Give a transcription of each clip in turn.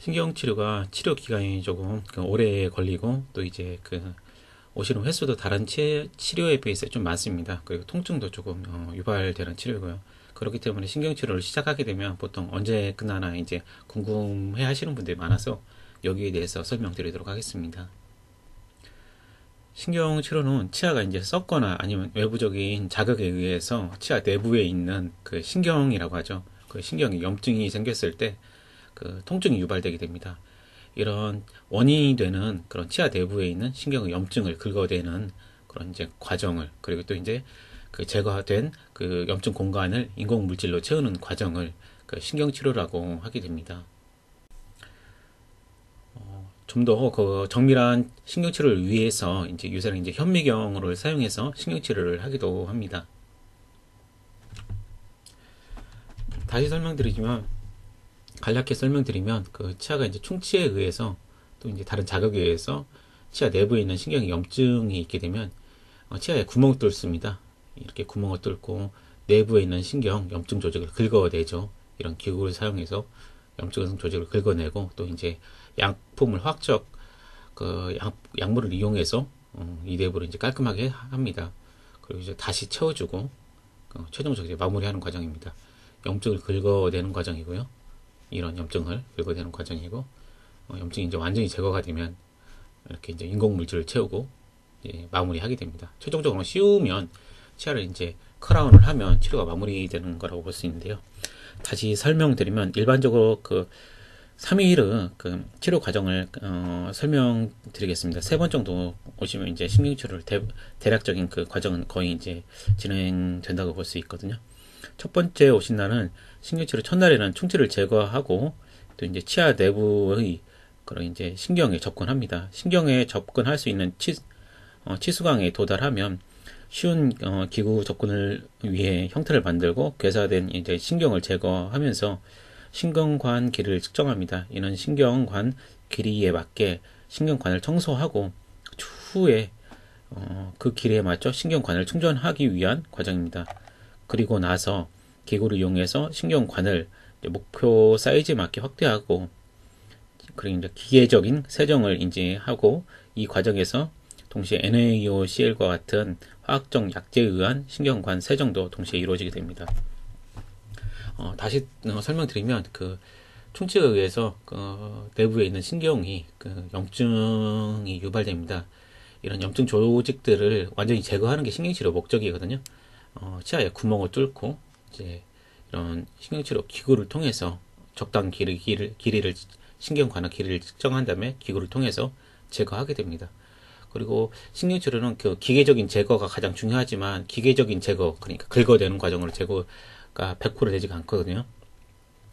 신경치료가 치료 기간이 조금 오래 걸리고 또 이제 오시는 횟수도 다른 치료에 비해서 좀 많습니다. 그리고 통증도 조금 유발되는 치료고요. 그렇기 때문에 신경치료를 시작하게 되면 보통 언제 끝나나 이제 궁금해 하시는 분들이 많아서 여기에 대해서 설명드리도록 하겠습니다. 신경치료는 치아가 이제 썩거나 아니면 외부적인 자극에 의해서 치아 내부에 있는 그 신경이라고 하죠. 그 신경에 염증이 생겼을 때 그 통증이 유발되게 됩니다. 이런 원인이 되는 그런 치아 내부에 있는 신경의 염증을 긁어내는 그런 이제 과정을, 그리고 또 이제 그 제거된 그 염증 공간을 인공 물질로 채우는 과정을 그 신경치료라고 하게 됩니다. 좀 더 그 정밀한 신경치료를 위해서 이제 요새는 이제 현미경을 사용해서 신경치료를 하기도 합니다. 다시 간략히 설명드리면 그 치아가 이제 충치에 의해서 또 이제 다른 자극에 의해서 치아 내부에 있는 신경의 염증이 있게 되면 치아에 구멍을 뚫습니다. 이렇게 구멍을 뚫고 내부에 있는 신경 염증 조직을 긁어내죠. 이런 기구를 사용해서 염증 조직을 긁어내고 또 이제 약품을 약물을 이용해서 이 내부를 이제 깔끔하게 합니다. 그리고 이제 다시 채워주고 최종적으로 이제 마무리하는 과정입니다. 염증을 긁어내는 과정이고요. 이런 염증을 긁어내는 과정이고, 염증이 이제 완전히 제거가 되면 이렇게 이제 인공 물질을 채우고 이제 마무리하게 됩니다. 최종적으로 씌우면 치아를 이제 크라운을 하면 치료가 마무리되는 거라고 볼 수 있는데요. 다시 설명드리면 일반적으로 그 3일의 그 치료 과정을 설명드리겠습니다. 3번 정도 오시면 이제 신경치료를 대략적인 그 과정은 거의 이제 진행된다고 볼 수 있거든요. 첫 번째 오신 날은 신경치료 첫날에는 충치를 제거하고 또 이제 치아 내부의 그런 이제 신경에 접근합니다. 신경에 접근할 수 있는 치수광에 도달하면 쉬운 기구 접근을 위해 형태를 만들고 괴사된 이제 신경을 제거하면서 신경관 길이를 측정합니다. 이는 신경관 길이에 맞게 신경관을 청소하고 추후에 그 길이에 맞춰 신경관을 충전하기 위한 과정입니다. 그리고 나서 기구를 이용해서 신경관을 목표 사이즈에 맞게 확대하고, 그리고 이제 기계적인 세정을 인지하고, 이 과정에서 동시에 NaOCl과 같은 화학적 약제에 의한 신경관 세정도 동시에 이루어지게 됩니다. 다시 설명드리면 그 충치에 의해서 내부에 있는 신경이 염증이 유발됩니다. 이런 염증 조직들을 완전히 제거하는 게 신경치료 목적이거든요. 치아에 구멍을 뚫고 이제 이런 신경치료 기구를 통해서 적당 길이를 신경관의 길이를 측정한 다음에 기구를 통해서 제거하게 됩니다. 그리고 신경치료는 그 기계적인 제거가 가장 중요하지만 기계적인 제거, 그러니까 긁어내는 과정으로 제거가 100% 되지가 않거든요.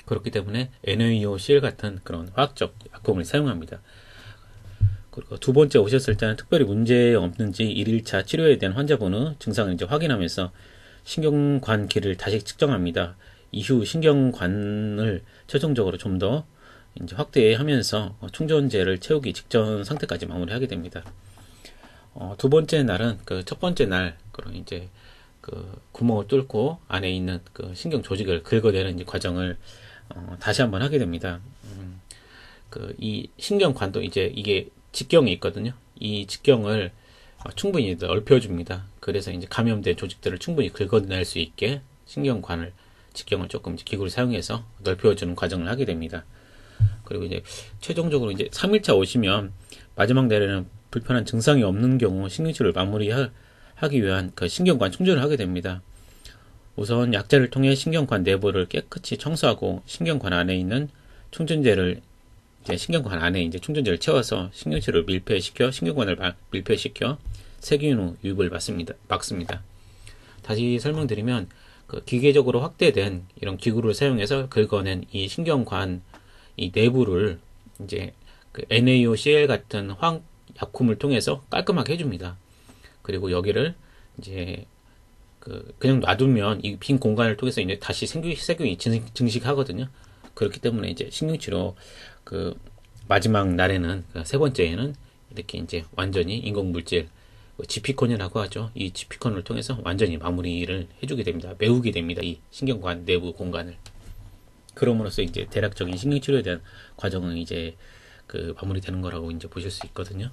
그렇기 때문에 NaOCl 같은 그런 화학적 약품을 사용합니다. 그리고 두 번째 오셨을 때는 특별히 문제 없는지 1일차 치료에 대한 환자분의 증상을 이제 확인하면서 신경관 길이를 다시 측정합니다. 이후 신경관을 최종적으로 좀 더 이제 확대하면서 충전재를 채우기 직전 상태까지 마무리하게 됩니다. 두 번째 날은 그 첫 번째 날 그런 이제 그 구멍을 뚫고 안에 있는 그 신경 조직을 긁어내는 이제 과정을 다시 한번 하게 됩니다. 이 신경관도 이제 이게 직경이 있거든요. 이 직경을 충분히 넓혀줍니다. 그래서 이제 감염된 조직들을 충분히 긁어낼 수 있게 직경을 조금 기구를 사용해서 넓혀주는 과정을 하게 됩니다. 그리고 이제 최종적으로 이제 3일차 오시면 마지막 날에는 불편한 증상이 없는 경우 신경치료를 마무리하기 위한 그 신경관 충전을 하게 됩니다. 우선 약제를 통해 신경관 내부를 깨끗이 청소하고 신경관 안에 있는 충전재를 신경관 안에 이제 충전재를 채워서 신경치료를 신경관을 밀폐시켜 세균 후 유입을 막습니다. 다시 설명드리면 그 기계적으로 확대된 이런 기구를 사용해서 긁어낸 이 신경관 이 내부를 이제 그 NaOCl 같은 화학 약품을 통해서 깔끔하게 해줍니다. 그리고 여기를 이제 그냥 놔두면 이 빈 공간을 통해서 이제 다시 세균이 증식하거든요. 그렇기 때문에 이제 신경치료 그 마지막 날에는 세 번째에는 이렇게 이제 완전히 인공물질 지피콘이라고 하죠. 이 지피콘을 통해서 완전히 마무리를 해주게 됩니다. 메우게 됩니다. 이 신경관 내부 공간을. 그럼으로써 이제 대략적인 신경치료에 대한 과정은 이제 그 마무리되는 거라고 이제 보실 수 있거든요.